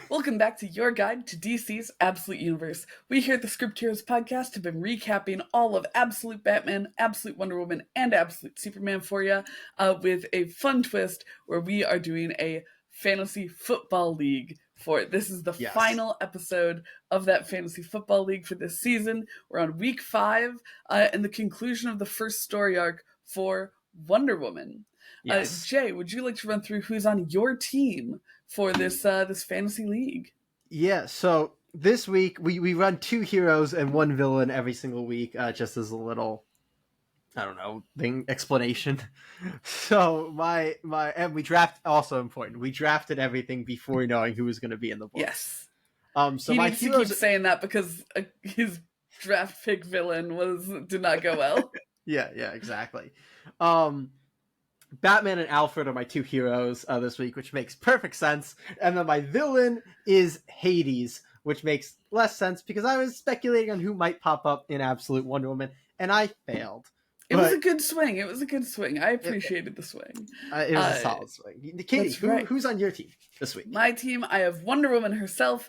Welcome back to your guide to DC's Absolute Universe. We here at the Script Heroes podcast have been recapping all of Absolute Batman, Absolute Wonder Woman, and Absolute Superman for you with a fun twist where we are doing a fantasy football league for it. This is the Yes. final episode of that fantasy football league for this season. We're on week 5 and the conclusion of the first story arc for Wonder Woman. Yes. Jay, would you like to run through who's on your team for this fantasy league? Yeah, so this week we run 2 heroes and 1 villain every single week, just as a little, I don't know, explanation. So and we draft, also important, we drafted everything before knowing who was going to be in the book. Yes. So he my needs heroes to keep saying that because his draft pick villain did not go well. yeah, exactly. Batman and Alfred are my 2 heroes this week, which makes perfect sense. And then my villain is Hades, which makes less sense because I was speculating on who might pop up in Absolute Wonder Woman, and I failed. It was a good swing. I appreciated the swing. It was a solid swing. Katie, who's on your team this week? My team, I have Wonder Woman herself,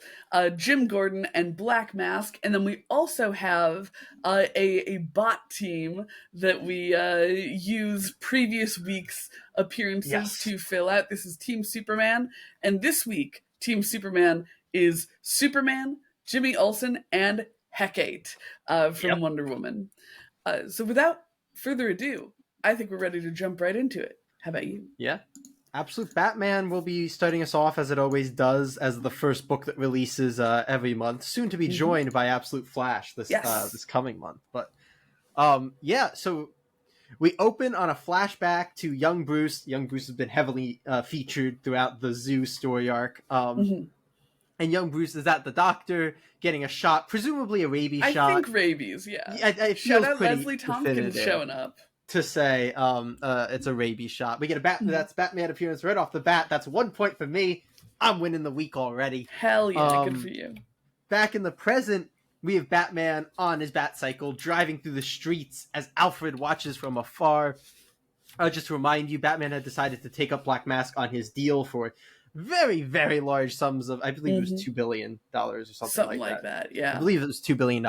Jim Gordon, and Black Mask. And then we also have a bot team that we use previous week's appearances to fill out. This is Team Superman. And this week, Team Superman is Superman, Jimmy Olsen, and Hecate from Wonder Woman. So without further ado, I think we're ready to jump right into it. How about you? Yeah. Absolute Batman will be starting us off, as it always does, as the first book that releases every month, soon to be joined by Absolute Flash this coming month. But so we open on a flashback to young Bruce. Young Bruce has been heavily featured throughout the Zoo story arc. And young Bruce is at the doctor getting a shot, presumably a rabies shot. I think rabies, yeah. It Shout out Leslie Tompkins showing up to say it's a rabies shot. We get a that's Batman appearance right off the bat. That's 1 point for me. I'm winning the week already. Hell yeah, good for you. Back in the present, we have Batman on his Batcycle driving through the streets as Alfred watches from afar. Just to remind you, Batman had decided to take up Black Mask on his deal for very, very large sums of, I believe it was $2 billion or something like that. Yeah. I believe it was $2 billion.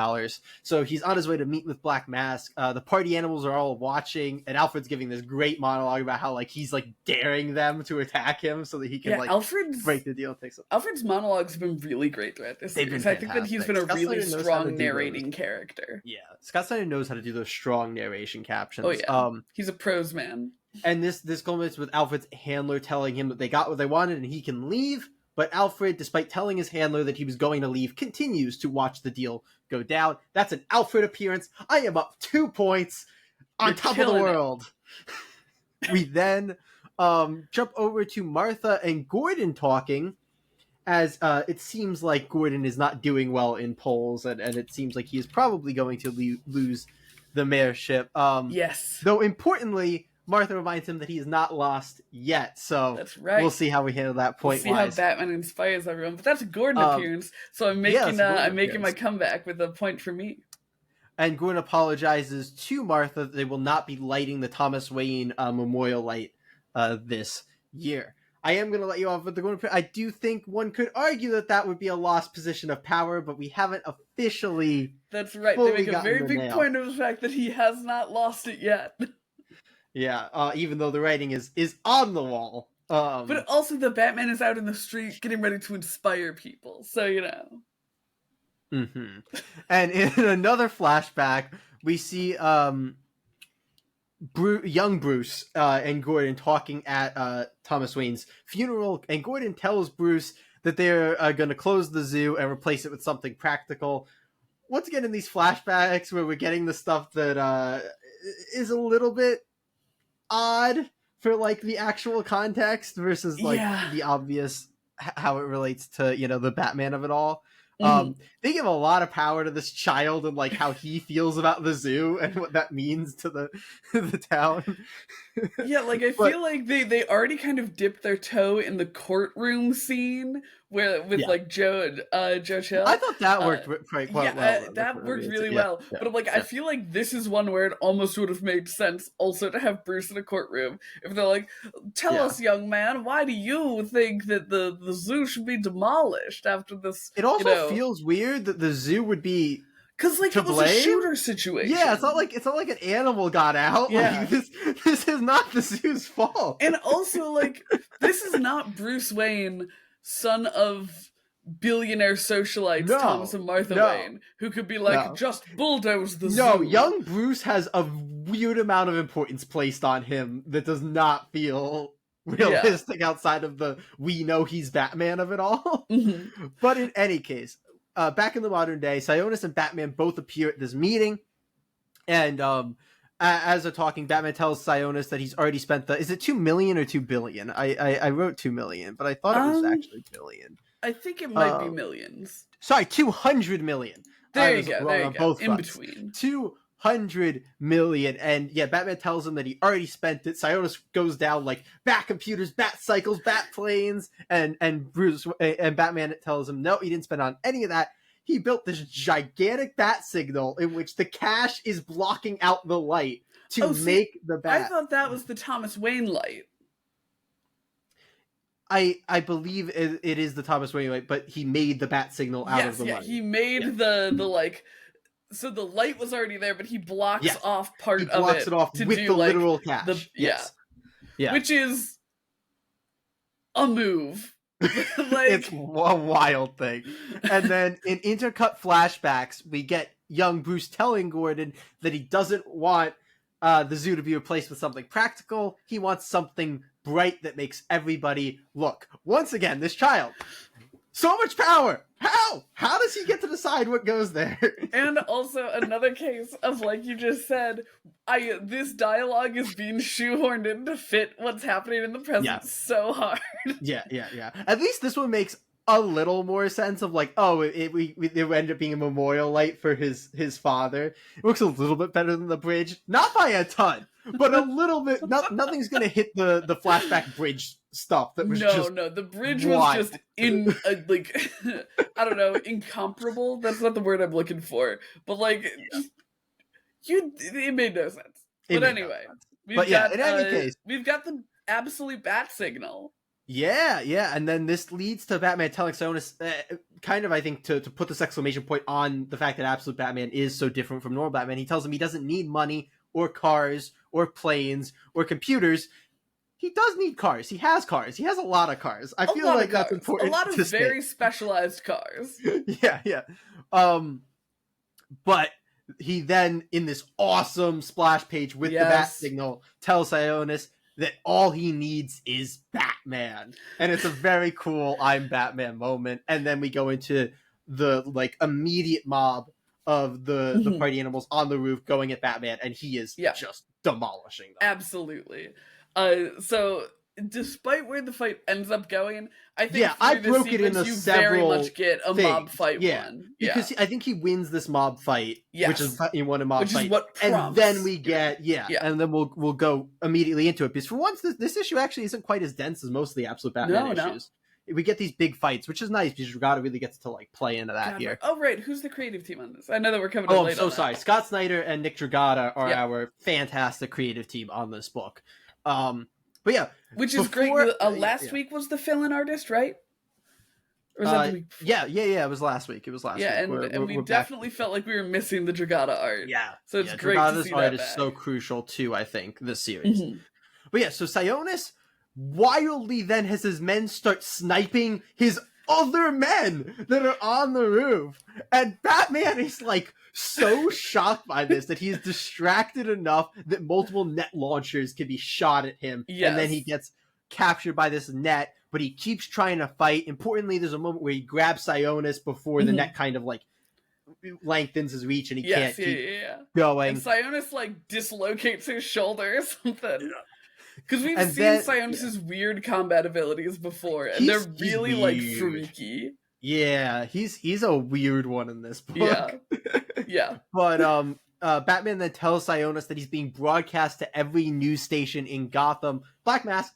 So he's on his way to meet with Black Mask. The party animals are all watching, and Alfred's giving this great monologue about how he's daring them to attack him so that he can break the deal. Alfred's monologues have been really great throughout this series. I think that he's been a really strong narrating character. Yeah, Scott Snyder knows how to do those strong narration captions. Oh yeah, he's a prose man. And this culminates with Alfred's handler telling him that they got what they wanted and he can leave. But Alfred, despite telling his handler that he was going to leave, continues to watch the deal go down. That's an Alfred appearance. I am up 2 points on top of the world. We then jump over to Martha and Gordon talking, as it seems like Gordon is not doing well in polls, and it seems like he is probably going to lose the mayorship. Yes. Though importantly, Martha reminds him that he is not lost yet, so that's right. We'll see how we handle that point. We'll see how Batman inspires everyone, but that's a Gordon appearance, so I'm making my comeback with a point for me. And Gordon apologizes to Martha that they will not be lighting the Thomas Wayne memorial light this year. I am going to let you off with the Gordon. I do think one could argue that would be a lost position of power, but we haven't officially. That's right. They make a very big point of the fact that he has not lost it yet. Yeah, even though the writing is on the wall. But also the Batman is out in the street getting ready to inspire people, so you know. And in another flashback, we see young Bruce and Gordon talking at Thomas Wayne's funeral, and Gordon tells Bruce that they're going to close the zoo and replace it with something practical. Once again, in these flashbacks where we're getting the stuff that is a little bit odd for the actual context versus the obvious how it relates to the Batman of it all. They give a lot of power to this child and how he feels about the zoo and what that means to the town. Yeah, I feel like they already kind of dipped their toe in the courtroom scene where with Yeah. like Joe Chill. I thought that worked quite well. That worked really Yeah, well. yeah, But I'm like, yeah. I feel like this is one where it almost would have made sense also to have Bruce in a courtroom. If they're like, tell Yeah. us, young man, why do you think that the zoo should be demolished after this? It also feels weird that the zoo would be because like to it was blame? a shooter situation. Yeah, it's not like an animal got out. Yeah. Like, this is not the zoo's fault. And also, like, this is not Bruce Wayne, son of billionaire socialites No, Thomas and Martha no, Wayne, who could be like, no. just bulldoze the No, zoo. young Bruce has a weird amount of importance placed on him that does not feel realistic outside of the we know he's Batman of it all. Mm-hmm. But in any case, back in the modern day, Sionis and Batman both appear at this meeting, and as they're talking, Batman tells Sionis that he's already spent is it $2 million or $2 billion? I wrote $2 million, but I thought it was actually billion. I think it might be millions. Sorry, 200 million. There you go. There you go. In between. 200 million. And yeah, Batman tells him that he already spent it. Sionis goes down like bat computers, bat cycles, bat planes, and Batman tells him no, he didn't spend on any of that. He built this gigantic bat signal in which the cash is blocking out the light to make the bat. I thought that was the Thomas Wayne light. I believe it is the Thomas Wayne light, but he made the bat signal out of the money. He made the like. So the light was already there, but he blocks off part of it. He blocks it off with the literal cash. Yeah. Which is a move. It's a wild thing. And then in intercut flashbacks, we get young Bruce telling Gordon that he doesn't want the zoo to be replaced with something practical. He wants something bright that makes everybody look. Once again, this child, so much power. How does he get to decide what goes there? And also another case of, like you just said, this dialogue is being shoehorned in to fit what's happening in the present so hard. Yeah. At least this one makes a little more sense of like, it ended up being a memorial light for his father. It looks a little bit better than the bridge, not by a ton, but a little bit. Nothing's gonna hit the flashback bridge stuff that was the bridge was just like I don't know, incomparable. That's not the word I'm looking for, but like it made no sense. But anyway, in any case, we've got the absolute bat signal. Yeah, and then this leads to Batman telling Sionis, kind of, I think, to put this exclamation point on the fact that Absolute Batman is so different from normal Batman. He tells him he doesn't need money or cars or planes or computers. He does need cars. He has cars. He has a lot of cars. I feel like that's important. A lot of very specialized cars. Yeah. But he then, in this awesome splash page with the bat signal, tells Sionis that all he needs is Batman. And it's a very cool I'm Batman moment. And then we go into the like immediate mob of the party animals on the roof going at Batman, and he is just demolishing them. Absolutely. So despite where the fight ends up going, I think I broke it into very much get a mob fight one. Because I think he wins this mob fight, which is he won a mob fight. Is what and then we get and then we'll go immediately into it, because for once this issue actually isn't quite as dense as most of the Absolute Batman issues. We get these big fights, which is nice because Dragata really gets to like play into that here. Oh right, who's the creative team on this? I know that we're coming. I'm so sorry. Scott Snyder and Nick Dragata are our fantastic creative team on this book. But yeah, which is great. Last week was the fill-in artist, right? Or was that the week before? Yeah. It was last week. Week. And we definitely felt like we were missing the Dragata art. Yeah, so it's great to see that. Art is so crucial too, I think, this series. But yeah, so Sionis wildly then has his men start sniping his other men that are on the roof, and Batman is like so shocked by this that he's distracted enough that multiple net launchers can be shot at him, and then he gets captured by this net, but he keeps trying to fight. Importantly, there's a moment where he grabs Sionis before the net kind of like lengthens his reach and he can't keep going. And Sionis like dislocates his shoulder or something. Because we've seen Sionis' weird combat abilities before, and they're really like freaky. Yeah, he's a weird one in this book. Yeah. But Batman then tells Sionis that he's being broadcast to every news station in Gotham. Black Mask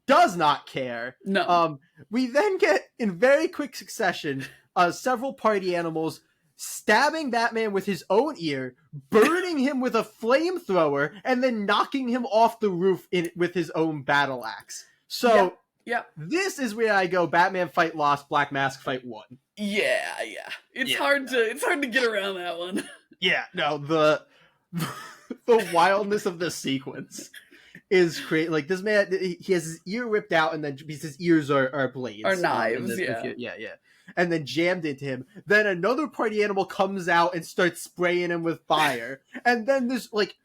does not care. No. We then get, in very quick succession, several party animals stabbing Batman with his own ear, burning him with a flamethrower, and then knocking him off the roof with his own battle axe. So, Yeah. this is where I go Batman fight lost, Black Mask fight won. Yeah. It's hard to get around that one. Yeah, no, the wildness of this sequence is crazy. Like, this man, he has his ear ripped out, and then because his ears are blades, Are knives, yeah, and then jammed into him. Then another party animal comes out and starts spraying him with fire, and then this like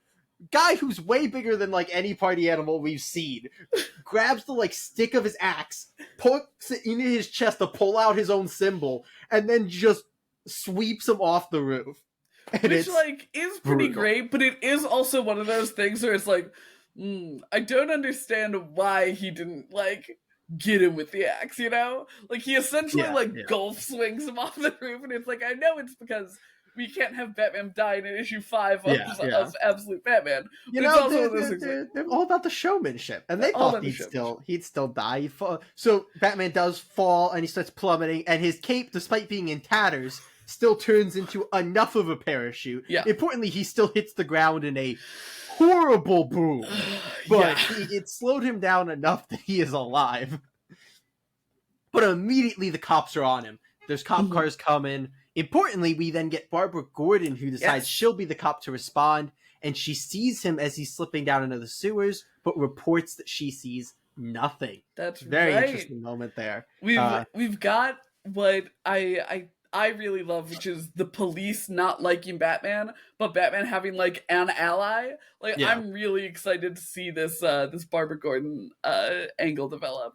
guy who's way bigger than like any party animal we've seen grabs the like stick of his axe, puts it into his chest to pull out his own symbol, and then just sweeps him off the roof. And which like is pretty brutal. great, but it is also one of those things where it's like, I don't understand why he didn't like get him with the axe, you know? Like he essentially golf swings him off the roof, and it's like, I know it's because we can't have Batman die in issue 5 of Absolute Batman. You know, they're all about the showmanship, and they thought he'd still die. So Batman does fall, and he starts plummeting, and his cape, despite being in tatters, still turns into enough of a parachute. Yeah. Importantly, he still hits the ground in a horrible boom, but it slowed him down enough that he is alive. But immediately the cops are on him. There's cop cars coming. Importantly, we then get Barbara Gordon, who decides she'll be the cop to respond, and she sees him as he's slipping down into the sewers, but reports that she sees nothing. That's very interesting moment there. We've got what I really love, which is the police not liking Batman, but Batman having like an ally. Like I'm really excited to see this this Barbara Gordon angle develop.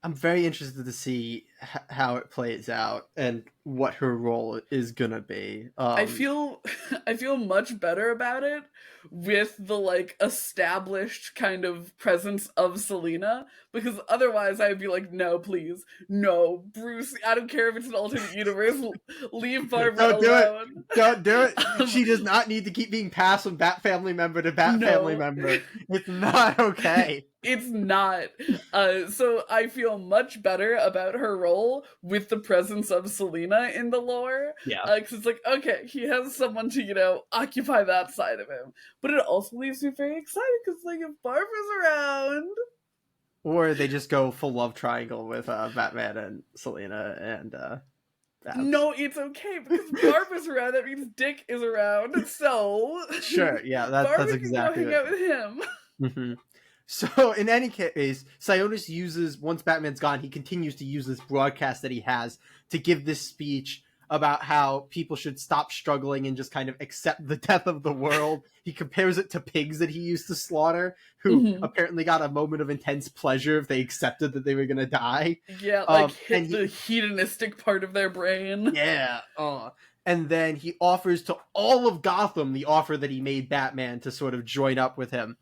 I'm very interested to see how it plays out and what her role is gonna be. I feel much better about it with the like established kind of presence of Selina, because otherwise I'd be like, no, please, no, Bruce. I don't care if it's an alternate universe. Leave Barbara alone. Don't do it. She does not need to keep being passed from Bat family member to Bat family member. It's not okay. It's not. So I feel much better about her role with the presence of Selina in the lore. Yeah. Because it's like, okay, he has someone to, you know, occupy that side of him. But it also leaves me very excited because, like, if Barbara's around. Or they just go full love triangle with Batman and Selina and No, it's okay because Barbara's around. That means Dick is around. So sure, yeah, that's exactly can go hang out with him. Mm-hmm. So in any case, Sionis uses, once Batman's gone, he continues to use this broadcast that he has to give this speech about how people should stop struggling and just kind of accept the death of the world. He compares it to pigs that he used to slaughter, who apparently got a moment of intense pleasure if they accepted that they were going to die. Yeah, like hit the hedonistic part of their brain. Yeah. And then he offers to all of Gotham the offer that he made Batman to sort of join up with him.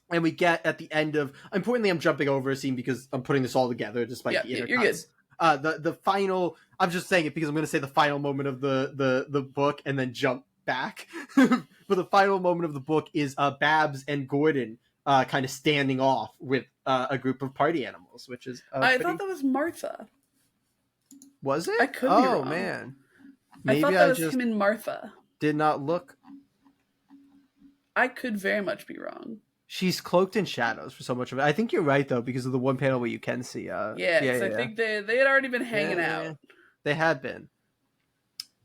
And we get at the end of, importantly, I'm jumping over a scene because I'm putting this all together despite the intercuts. The final, I'm just saying it because I'm going to say the final moment of the book and then jump back. But the final moment of the book is Babs and Gordon kind of standing off with a group of party animals, which is I thought that was Martha. Was it? I could be wrong. Oh man, maybe I thought that was him and Martha. Did not look. I could very much be wrong. She's cloaked in shadows for so much of it. I think you're right though, because of the one panel where you can see. I think they had already been hanging out. They had been.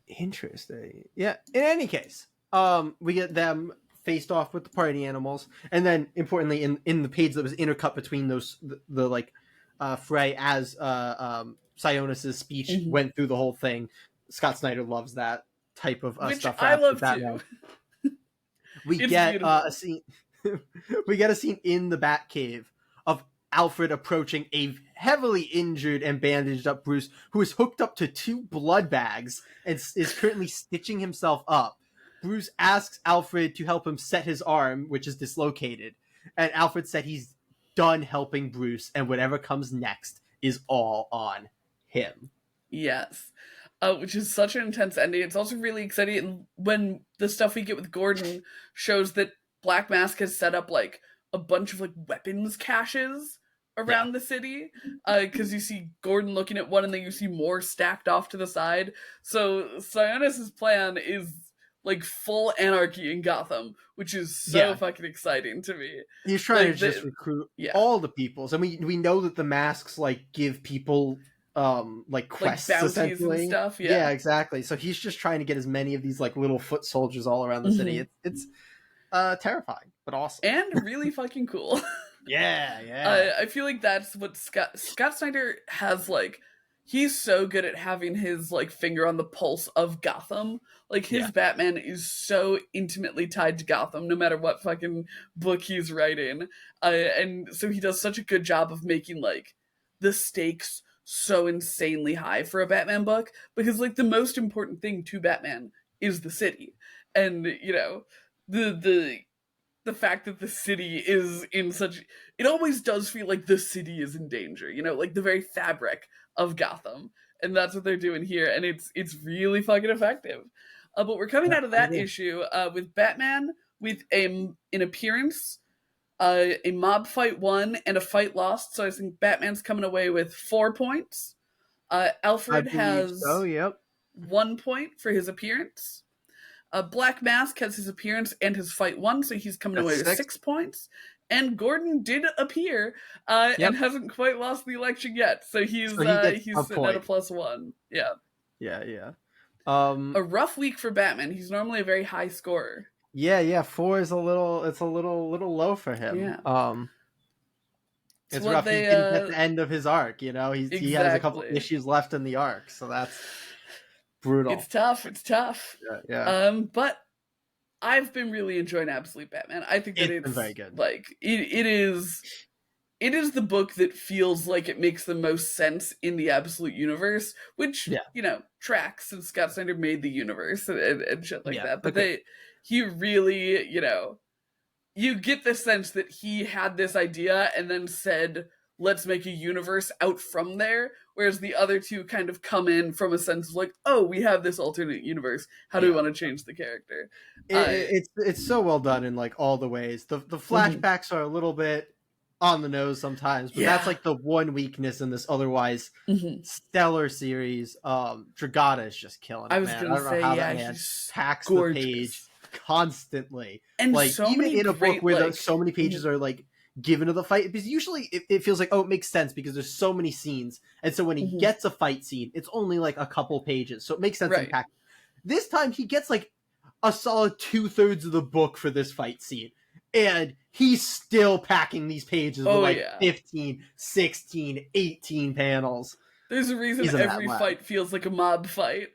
Interesting. Yeah. In any case, we get them faced off with the party animals, and then importantly, in the page that was intercut between those the like fray as Sionis' speech went through the whole thing. Scott Snyder loves that type of stuff. I love too. We get a scene. We get a scene in the Batcave of Alfred approaching a heavily injured and bandaged up Bruce, who is hooked up to 2 blood bags and is currently stitching himself up. Bruce asks Alfred to help him set his arm, which is dislocated, and Alfred said he's done helping Bruce, and whatever comes next is all on him. Yes. Which is such an intense ending. It's also really exciting when the stuff we get with Gordon shows that Black Mask has set up like a bunch of like weapons caches around the city, because you see Gordon looking at one and then you see more stacked off to the side. So Sionis' plan is like full anarchy in Gotham, which is so fucking exciting to me. He's trying Like, to just recruit yeah. all the peoples, and we know that the masks like give people like quests, like bounties essentially. and stuff. Yeah, exactly. So he's just trying to get as many of these like little foot soldiers all around the city. It's terrifying, but awesome. And really fucking cool. Yeah. I feel like that's what Scott Snyder has, like, he's so good at having his like finger on the pulse of Gotham. Like his Batman is so intimately tied to Gotham, no matter what fucking book he's writing. And so he does such a good job of making like the stakes so insanely high for a Batman book, because like the most important thing to Batman is the city, and you know the fact that the city is in such, it always does feel like the city is in danger, you know, like the very fabric of Gotham, and that's what they're doing here, and it's really fucking effective. But we're coming out of that issue with Batman with an appearance, a mob fight won, and a fight lost. So I think Batman's coming away with 4 points. Alfred has 1 point for his appearance. Black Mask has his appearance and his fight won, so he's coming away with 6 points. And Gordon did appear and hasn't quite lost the election yet, so he's sitting at a +1. Yeah. A rough week for Batman. He's normally a very high scorer. Yeah. 4 is a little low for him. Yeah. It's rough. He didn't get the end of his arc, you know. He has a couple issues left in the arc, so that's brutal. It's tough. Yeah. But I've been really enjoying Absolute Batman. I think that it's been very good. Like it is the book that feels like it makes the most sense in the Absolute universe, which you know tracks since Scott Snyder made the universe and shit like that. But he really, you know, you get the sense that he had this idea and then said, let's make a universe out from there, whereas the other two kind of come in from a sense of like, oh, we have this alternate universe, how do we want to change the character? It's so well done in like all the ways. The flashbacks are a little bit on the nose sometimes, but that's like the one weakness in this otherwise stellar series. Dragata is just killing it. I was gonna say, that man packs the page constantly, and like so even in a book where like, so many pages are like given to the fight, because usually it feels like, oh, it makes sense because there's so many scenes, and so when he gets a fight scene, it's only like a couple pages, so it makes sense to pack. This time he gets like a solid 2/3 of the book for this fight scene, and he's still packing these pages with 15, 16, 18 panels. There's a reason every fight feels like a mob fight.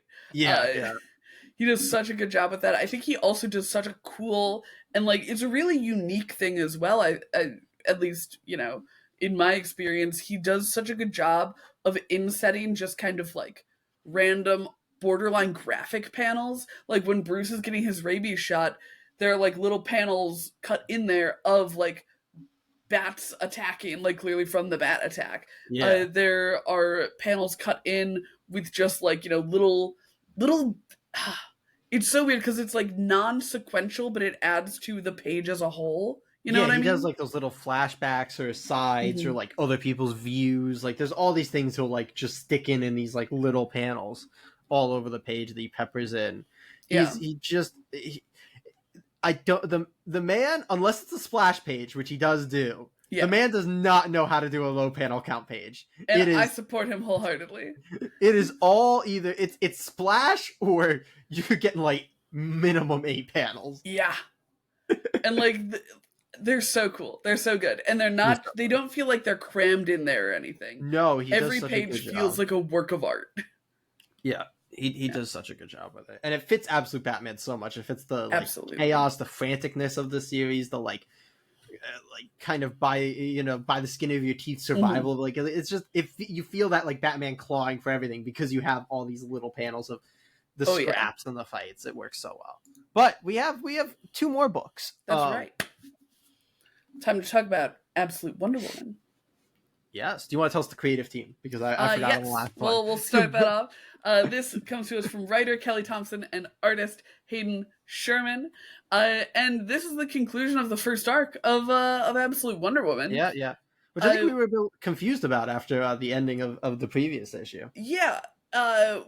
He does such a good job with that. I think he also does such a cool, and like it's a really unique thing as well. I at least, you know, in my experience, he does such a good job of insetting just kind of like random borderline graphic panels. Like when Bruce is getting his rabies shot, there are like little panels cut in there of like bats attacking, like clearly from the bat attack. There are panels cut in with just like, you know, little it's so weird because it's like non-sequential, but it adds to the page as a whole. You know what I mean? He does like those little flashbacks or sides or like other people's views. Like there's all these things he'll like just stick in these like little panels all over the page that he peppers in. The man, unless it's a splash page, which he does do, the man does not know how to do a low panel count page. And I support him wholeheartedly. It is all either it's splash or you're getting like minimum 8 panels. Yeah. And like they're so cool. They're so good. And they don't feel like they're crammed in there or anything. No, every page feels like a work of art. Yeah. He does such a good job with it. And it fits Absolute Batman so much. It fits the like, chaos, the franticness of the series, the like kind of by the skin of your teeth survival. Like it's just, if you feel that like Batman clawing for everything because you have all these little panels of the scraps and the fights. It works so well. But we have 2 more books. That's right. Time to talk about Absolute Wonder Woman. Yes. Do you want to tell us the creative team? Because I forgot on the last one. Well, we'll start that off. This comes to us from writer Kelly Thompson and artist Hayden Sherman. And this is the conclusion of the first arc of Absolute Wonder Woman. Yeah. which I think we were a bit confused about after the ending of the previous issue. Yeah,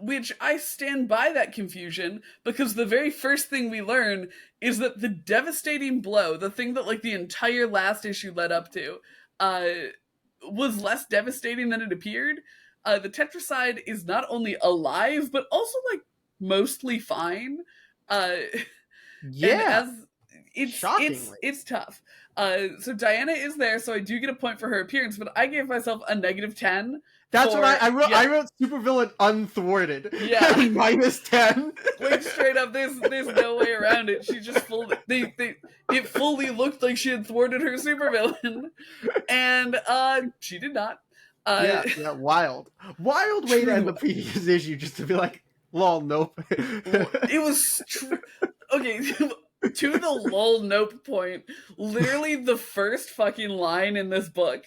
which I stand by that confusion, because the very first thing we learn is that the devastating blow, the thing that like the entire last issue led up to, was less devastating than it appeared. The Tetracide is not only alive, but also like mostly fine. Yeah, and as shockingly. it's tough. So Diana is there, so I do get a point for her appearance, but I gave myself a -10. That's what I wrote. Yeah. I wrote supervillain unthwarted. Yeah, -10. Like straight up, there's no way around it. She just it fully looked like she had thwarted her supervillain, and she did not. Yeah, wild way to end the previous issue, just to be like, lol, nope. It was okay. To the lol nope point, literally the first fucking line in this book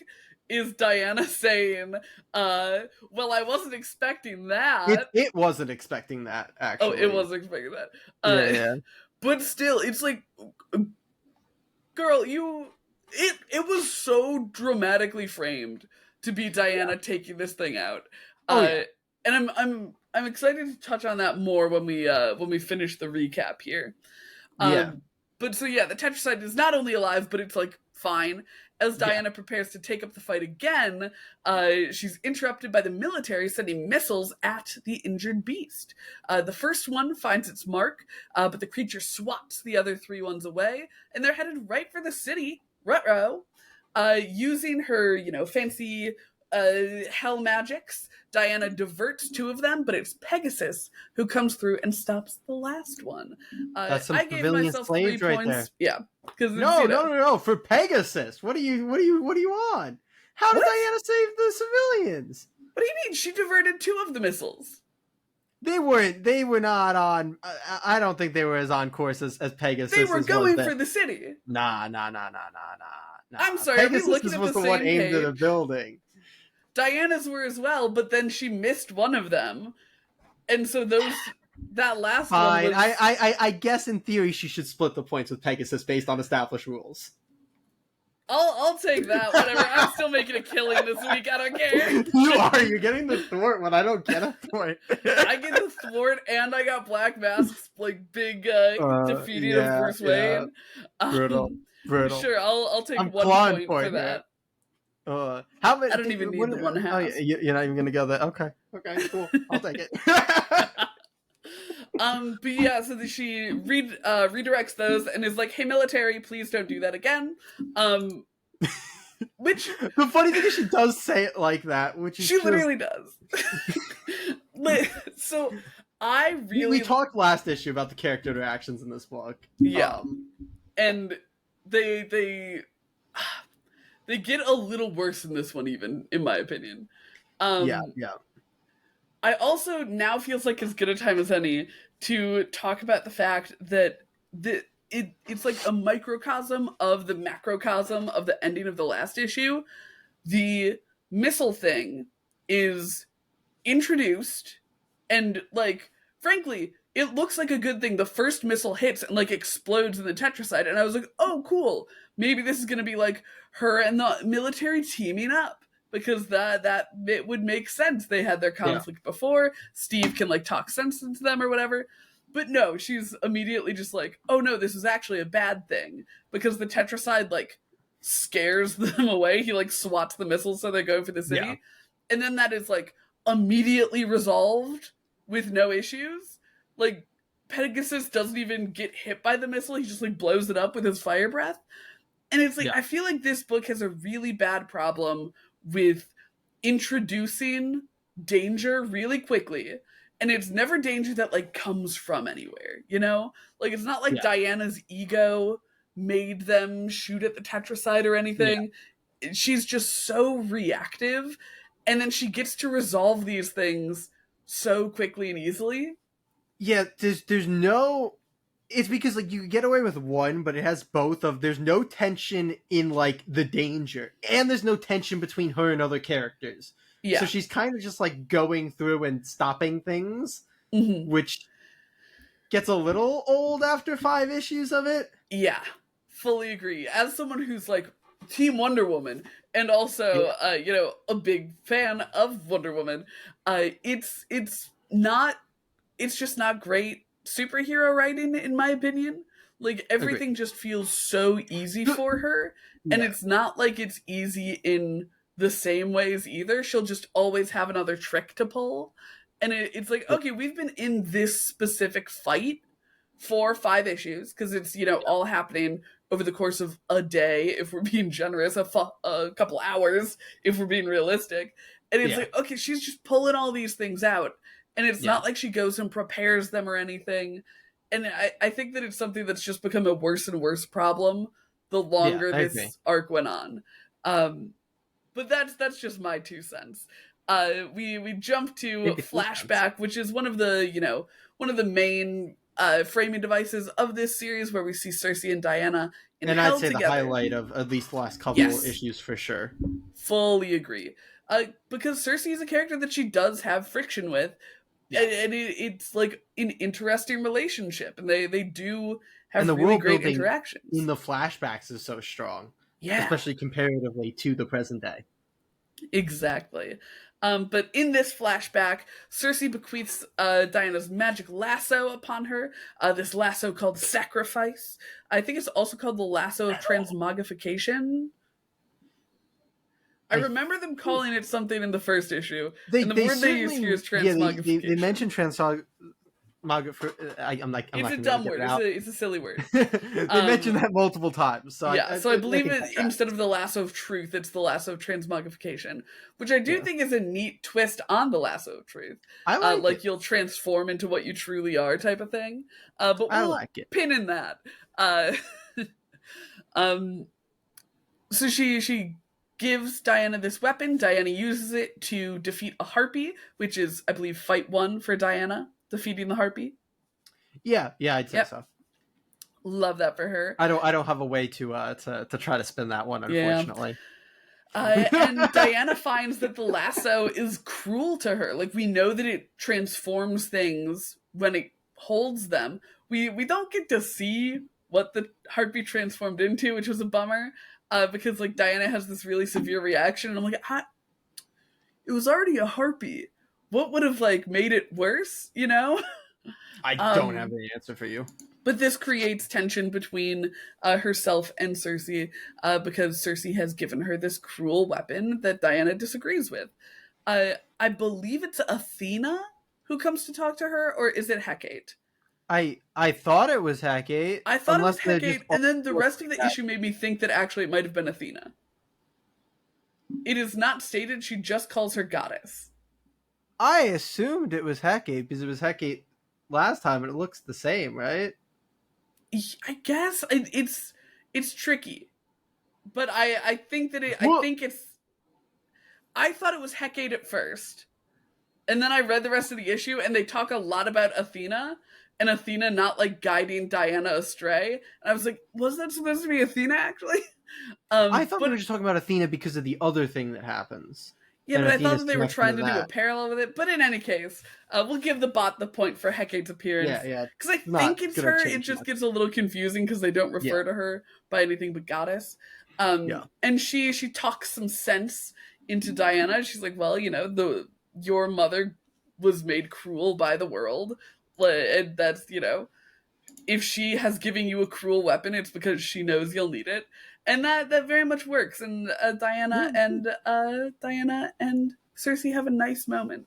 is Diana saying, well, I wasn't expecting that. It wasn't expecting that, actually. Oh, it wasn't expecting that. Yeah. But still, it's like, girl, it was so dramatically framed to be Diana taking this thing out. And I'm excited to touch on that more when we finish the recap here. But so yeah, the Tetracide is not only alive, but it's like fine. As Diana prepares to take up the fight again, she's interrupted by the military sending missiles at the injured beast. The first one finds its mark, but the creature swats the other 3 ones away, and they're headed right for the city, Ruh-roh. Using her, fancy hell magics, Diana diverts 2 of them, but it's Pegasus who comes through and stops the last one. That's some I gave myself 3 points. Right there. Yeah, because no, for Pegasus. What are you on? How did Diana save the civilians? What do you mean? She diverted 2 of the missiles. They were not on. I don't think they were as on course as Pegasus. They were going for the city. Nah. I'm sorry. Pegasus are we looking at was the the same one aimed page? at a building. Diana's were as well, but then she missed one of them, and so that last Fine. one was... I guess in theory she should split the points with Pegasus based on established rules. I'll take that. Whatever. I'm still making a killing this week. I don't care. You're getting the thwart when I don't get a thwart. I get the thwart, and I got Black Mask's like big defeating of Bruce Wayne. Brutal. Sure, I'll take I'm 1 point for that. How many? I don't even need the 1/2. Oh, you're not even gonna go there. Okay, cool. I'll take it. But yeah, so she redirects those and is like, "Hey, military, please don't do that again." Which the funny thing is, she does say it like that, which is she literally does. So we talked last issue about the character interactions in this book. Yeah, and they get a little worse in this one, even in my opinion. Yeah. I also now feels like as good a time as any to talk about the fact that it's like a microcosm of the macrocosm of the ending of the last issue. The missile thing is introduced, and like, frankly, it looks like a good thing. The first missile hits and like explodes in the Tetracide, and I was like, oh, cool. Maybe this is going to be like her and the military teaming up. Because that it would make sense. They had their conflict before. Steve can like talk sense into them or whatever. But no, she's immediately just like, oh no, this is actually a bad thing. Because the Tetracide like scares them away. He like swats the missiles so they go for the city. Yeah. And then that is like immediately resolved with no issues. Like Pegasus doesn't even get hit by the missile. He just like blows it up with his fire breath. And it's like, I feel like this book has a really bad problem with introducing danger really quickly, and it's never danger that like comes from anywhere, like it's not like Diana's ego made them shoot at the Tetracide or anything. She's just so reactive, and then she gets to resolve these things so quickly and easily. There's no... It's because like you get away with one, but it has both of... There's no tension in like the danger, and there's no tension between her and other characters. Yeah. So she's kind of just like going through and stopping things, which gets a little old after 5 issues of it. Yeah, fully agree. As someone who's like Team Wonder Woman, and also a big fan of Wonder Woman. It's just not great superhero writing, in my opinion. Like, Agree. everything just feels so easy for her, and Yeah. it's not like it's easy in the same ways either. She'll just always have another trick to pull, and it's like, okay, we've been in this specific fight for 5 issues, because it's all happening over the course of a day, if we're being generous, a couple hours if we're being realistic. And it's Yeah. like, okay, she's just pulling all these things out, and it's Yeah. not like she goes and prepares them or anything. And I think that it's something that's just become a worse and worse problem the longer I agree. this arc went on. But that's just my 2 cents. We jump to Maybe 3 flashback, which is one of the main framing devices of this series, where we see Cersei and Diana in And hell I'd say together. the highlight of at least the last couple Yes. issues for sure. Fully agree. Because Cersei is a character that she does have friction with, and it's like an interesting relationship, and they do have And the really world great building interactions. in the flashbacks is so strong, Yeah, especially comparatively to the present day. exactly. But in this flashback, Cersei bequeaths Diana's magic lasso upon her. This lasso called Sacrifice. I think it's also called the lasso of transmogrification. I remember them calling it something in the first issue, and the word they use here is transmogrification. they mentioned transmog. I'm like, it's a dumb word. It's a silly word. They mentioned that multiple times. So yeah, I believe think it, instead of the lasso of truth, it's the lasso of transmogrification, which I do think is a neat twist on the lasso of truth. I like it. You'll transform into what you truly are, type of thing. But we'll I like it. pin in that. So she gives Diana this weapon. Diana uses it to defeat a harpy, which is, I believe, fight 1 for Diana, defeating the harpy. Yeah, I'd say so. Love that for her. I don't have a way to try to spin that one, unfortunately. And Diana finds that the lasso is cruel to her. Like, we know that it transforms things when it holds them. We don't get to see what the harpy transformed into, which was a bummer. Because like Diana has this really severe reaction, and I'm like, it was already a harpy. What would have like made it worse? I don't have the answer for you. But this creates tension between herself and Cersei, because Cersei has given her this cruel weapon that Diana disagrees with. I believe it's Athena who comes to talk to her, or is it Hecate? I thought it was Hecate. I thought it was Hecate, and then the rest of the issue made me think that actually it might have been Athena. It is not stated, she just calls her goddess. I assumed it was Hecate because it was Hecate last time, and it looks the same, right? I guess it's tricky, but I think that I thought it was Hecate at first, and then I read the rest of the issue, and they talk a lot about Athena, and Athena not like guiding Diana astray, and I was like, was that supposed to be Athena actually? I thought we were just talking about Athena because of the other thing that happens. Yeah, but I thought that they were trying to do a parallel with it. But in any case, we'll give the bot the point for Hecate's appearance. Yeah. Because I think it's her. It just gets a little confusing because they don't refer to her by anything but goddess. And she talks some sense into Diana. She's like, well, your mother was made cruel by the world. And that's, if she has given you a cruel weapon, it's because she knows you'll need it. And that very much works. And Diana and Cersei have a nice moment,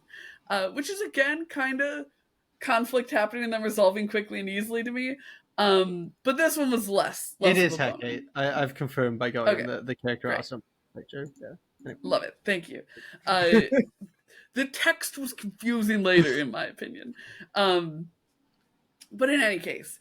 which is again kind of conflict happening and then resolving quickly and easily to me. But this one was less it is Hecate. I've confirmed by going the character awesome picture. Yeah, anyway. Love it. Thank you. The text was confusing later, in my opinion. But in any case,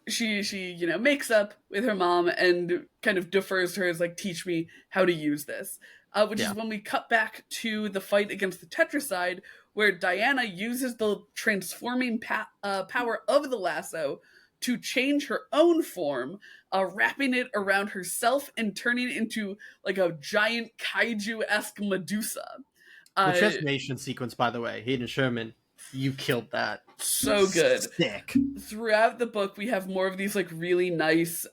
she makes up with her mom and kind of defers to her as like, teach me how to use this, which is when we cut back to the fight against the Tetracide, where Diana uses the transforming power of the lasso to change her own form, wrapping it around herself and turning it into like a giant kaiju-esque Medusa. The transformation sequence, by the way, Hayden Sherman, you killed that. So good. Sick. Throughout the book, we have more of these like really nice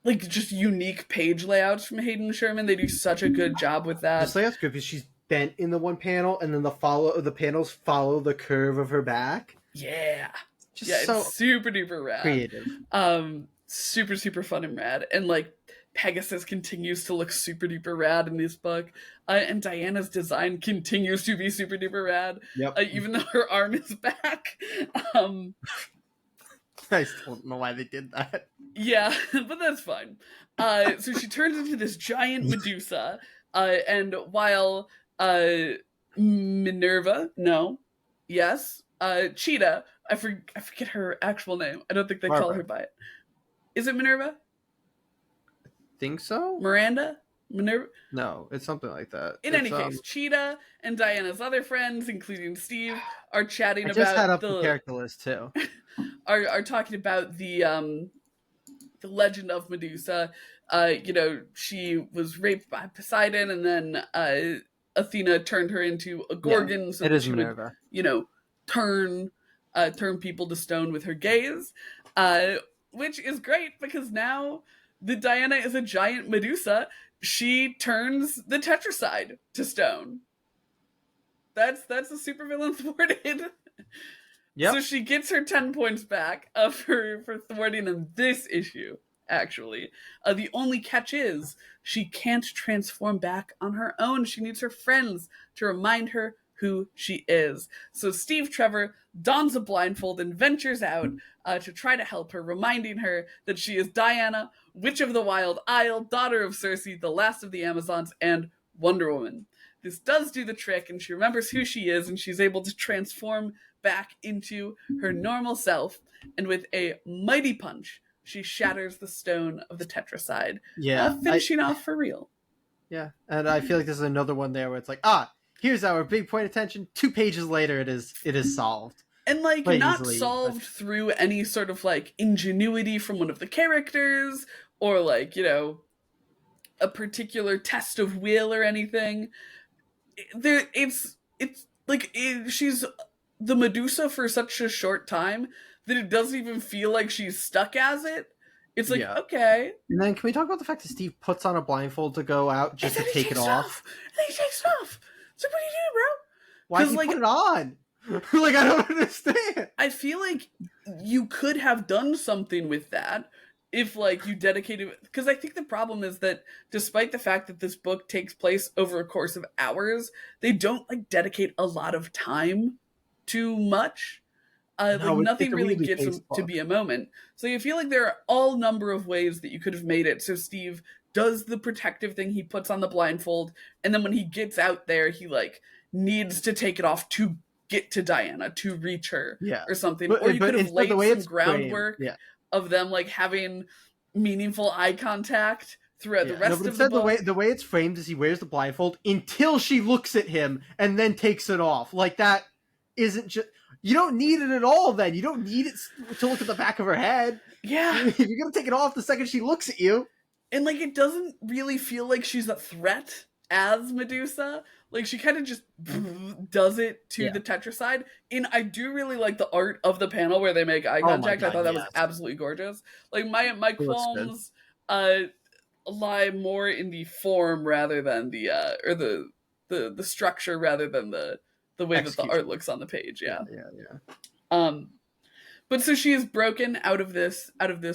like just unique page layouts from Hayden Sherman. They do such a good job with that. This layout's good because she's bent in the one panel, and then the panels follow the curve of her back. Yeah. Just Yeah, so it's super duper rad. creative. Super, super fun and rad. And like Pegasus continues to look super duper rad in this book. And Diana's design continues to be super duper rad. Yep. Even though her arm is back. I still don't know why they did that. Yeah, but that's fine. So she turns into this giant Medusa. And while Minerva, no, yes, Cheetah, I forget her actual name. I don't think they call her by it. Is it Minerva? Think so? Miranda? Minerva? No, it's something like that. In any case, Cheetah and Diana's other friends, including Steve, are chatting about had up the character list too. Are talking about the legend of Medusa. She was raped by Poseidon, and then Athena turned her into a Gorgon. Yeah, so it is she Minerva. would, turn people to stone with her gaze, which is great because now that Diana is a giant Medusa, she turns the Tetracide to stone. That's a supervillain thwarted. Yep. So she gets her 10 points back for thwarting in this issue, actually. The only catch is she can't transform back on her own. She needs her friends to remind her who she is. So Steve Trevor dons a blindfold and ventures out to try to help her, reminding her that she is Diana, Witch of the Wild Isle, daughter of Circe, the last of the Amazons, and Wonder Woman. This does do the trick, and she remembers who she is, and she's able to transform back into her normal self, and with a mighty punch, she shatters the stone of the Tetracide, finishing off for real. Yeah, and I feel like this is another one there where it's like, here's our big point of tension. 2 pages later, it is solved. And not easily, solved through any sort of ingenuity from one of the characters, or a particular test of will or anything. She's the Medusa for such a short time that it doesn't even feel like she's stuck as it. It's okay. And then can we talk about the fact that Steve puts on a blindfold to go out just to take it off? And then he takes it off. So what do you do, bro? Why did he put it on? I don't understand. I feel like you could have done something with that if you dedicated, because I think the problem is that despite the fact that this book takes place over a course of hours, they don't dedicate a lot of time to much. Nothing really gets them to be a moment. So you feel like there are all number of ways that you could have made it. So Steve does the protective thing. He puts on the blindfold, and then when he gets out there, he needs to take it off to get to Diana, to reach her, or something. Or you could have laid some groundwork of them having meaningful eye contact throughout the rest of the book. The way it's framed is he wears the blindfold until she looks at him and then takes it off. That isn't just... You don't need it at all then. You don't need it to look at the back of her head. Yeah. If you're going to take it off the second she looks at you. And it doesn't really feel like she's a threat as Medusa. She kind of just does it to the Tetracide. And I do really like the art of the panel where they make eye contact. I thought that was absolutely gorgeous. My qualms lie more in the form rather than the structure rather than the way that the art looks on the page. Yeah. But so she is broken out of this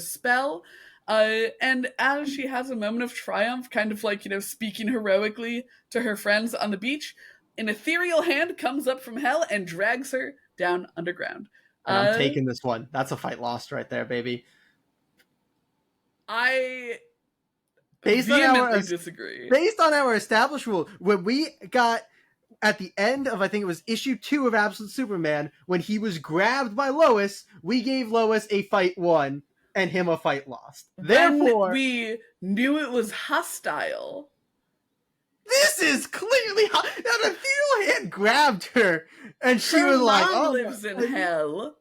spell. And as she has a moment of triumph, kind of speaking heroically to her friends on the beach, an ethereal hand comes up from hell and drags her down underground. And I'm taking this one. That's a fight lost right there, baby. I vehemently disagree. Based on our established rule, when we got at the end of, I think it was issue 2 of Absolute Superman, when he was grabbed by Lois, we gave Lois a fight won and him a fight lost. Therefore, when we knew it was hostile. This is clearly an ethereal hand grabbed her, and she was like, "Oh, lives in hell."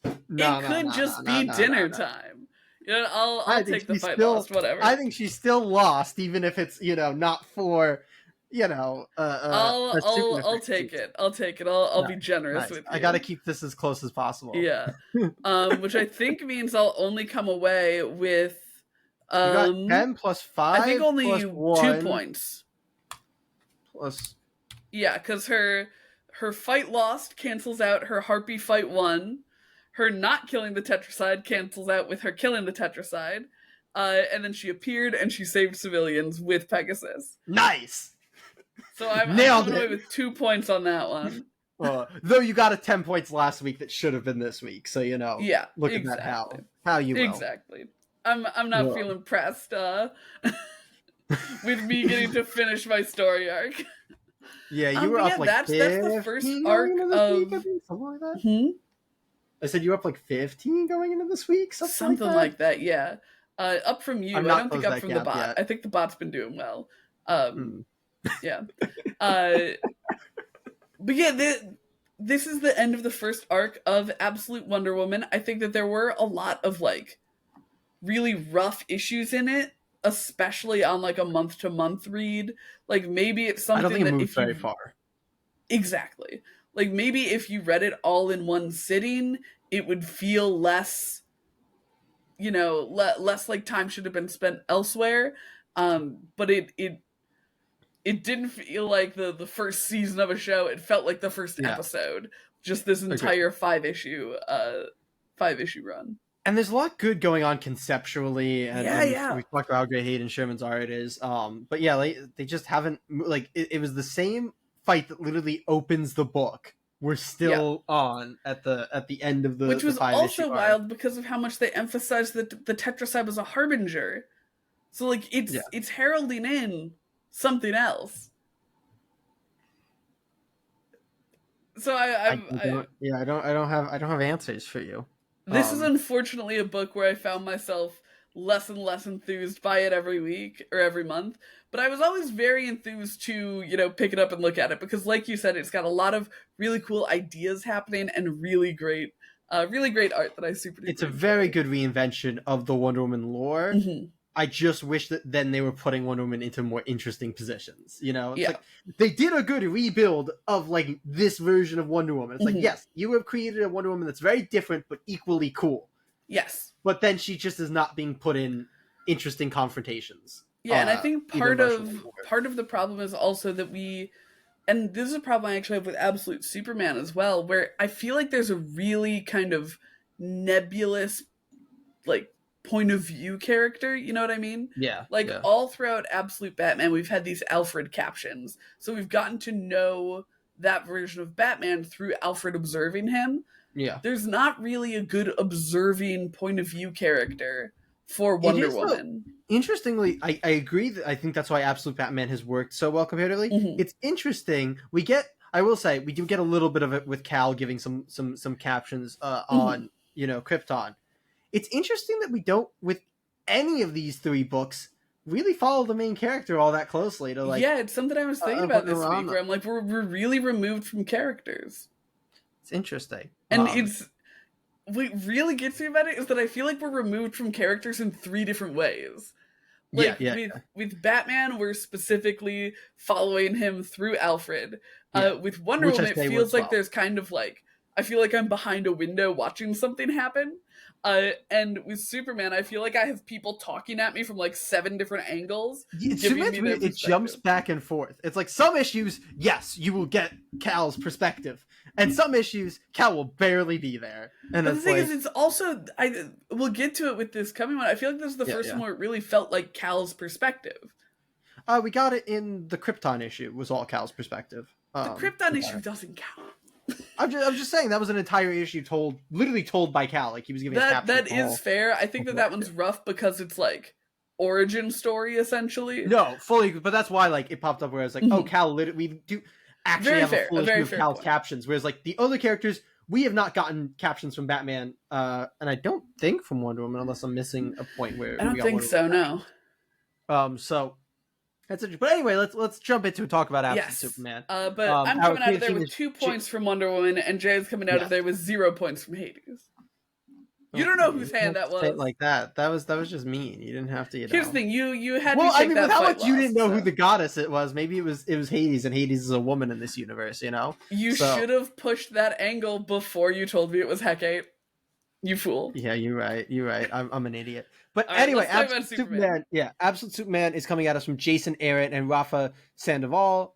It could just be dinner time. I'll take the fight lost. Whatever. I think she's still lost, even if it's not for. I'll take it. I'll be generous with you. I gotta keep this as close as possible. Yeah. Which I think means I'll only come away with You got 10 plus 5 I think only plus 2 1 points. plus... Yeah, because her fight lost cancels out her harpy fight won. Her not killing the Tetracide cancels out with her killing the Tetracide. And then she appeared and she saved civilians with Pegasus. Nice! So I'm Nailed coming away it! with 2 points on that one. Though you got a 10 points last week that should have been this week, so Yeah, look exactly. at that how you will. Exactly. I'm not feeling pressed with me getting to finish my story arc. Yeah, you were up like that's the first arc of week, I think, something like that. I said you were up like 15 going into this week, something like that. Yeah, up from you. I don't think up from the bot. Yet. I think the bot's been doing well. Yeah. But yeah, this is the end of the first arc of Absolute Wonder Woman. I think that there were a lot of like really rough issues in it, especially on like a month-to-month read. Like maybe it's something I don't think it that moved very far. Exactly. Like maybe if you read it all in one sitting, it would feel less, less like time should have been spent elsewhere. But it didn't feel like the first season of a show. It felt like the first episode. Just this entire 5-issue run. And there's a lot good going on conceptually, and we talked about how great Hayden Sherman's art is. But yeah, they just haven't like it was the same fight that literally opens the book. We're still on at the end of the which was also wild because of how much they emphasized that the Tetracide was a harbinger. So like it's heralding in something else. So I don't have answers for you. This is unfortunately a book where I found myself less and less enthused by it every week or every month, but I was always very enthused to, pick it up and look at it because like you said, it's got a lot of really cool ideas happening and really great art that I super It's a very good reinvention of the Wonder Woman lore. Mm-hmm. I just wish that then they were putting Wonder Woman into more interesting positions. It's like they did a good rebuild of like this version of Wonder Woman. It's like, yes, you have created a Wonder Woman that's very different but equally cool. Yes. But then she just is not being put in interesting confrontations. Yeah, and I think part of the problem is also that and this is a problem I actually have with Absolute Superman as well, where I feel like there's a really kind of nebulous, like, point of view character, you know what I mean? Yeah. Like all throughout Absolute Batman, we've had these Alfred captions. So we've gotten to know that version of Batman through Alfred observing him. Yeah. There's not really a good observing point of view character for Wonder Woman. Interestingly, I agree that I think that's why Absolute Batman has worked so well comparatively. It's interesting. I will say, we do get a little bit of it with Cal giving some captions on, Krypton. It's interesting that we don't, with any of these 3 books, really follow the main character all that closely. It's something I was thinking about this week, where I'm like, we're really removed from characters. It's interesting. And what really gets me about it is that I feel like we're removed from characters in 3 different ways. With Batman, we're specifically following him through Alfred. With Wonder Woman, it feels like there's kind of like, I feel like I'm behind a window watching something happen. And with Superman, I feel like I have people talking at me from like 7 different angles. It jumps back and forth. It's like some issues, yes, you will get Cal's perspective, and some issues, Cal will barely be there. And the thing is, it's also we'll get to it with this coming one. I feel like this is the first one where it really felt like Cal's perspective. We got it in the Krypton issue. Was all Cal's perspective. The Krypton issue doesn't count. I'm just saying that was an entire issue literally told by Cal. Like he was giving that is fair. I think that one's rough because it's like origin story essentially. No, fully, but that's why like it popped up where I was like, oh, Cal, we do actually have a full issue of Cal's captions, whereas like the other characters, we have not gotten captions from Batman, and I don't think from Wonder Woman, unless I'm missing a point where I don't think so. No. So. That's interesting. But anyway, let's jump into talk about Absolute Superman. But I'm coming out of there with 2 points from Wonder Woman, and Jay's coming out of there with 0 points from Hades. You don't know whose hand that was. Like that. That was just mean. You didn't have to. Here's the thing. You had to take that fight. Well, I mean, with how much you didn't know who the goddess it was, maybe it was Hades, and Hades is a woman in this universe. You should have pushed that angle before you told me it was Hecate. You fool. Yeah, you're right. You're right. I'm an idiot. But All right, anyway, let's talk about Absolute Superman. Superman. Yeah, Absolute Superman is coming at us from Jason Aaron and Rafa Sandoval.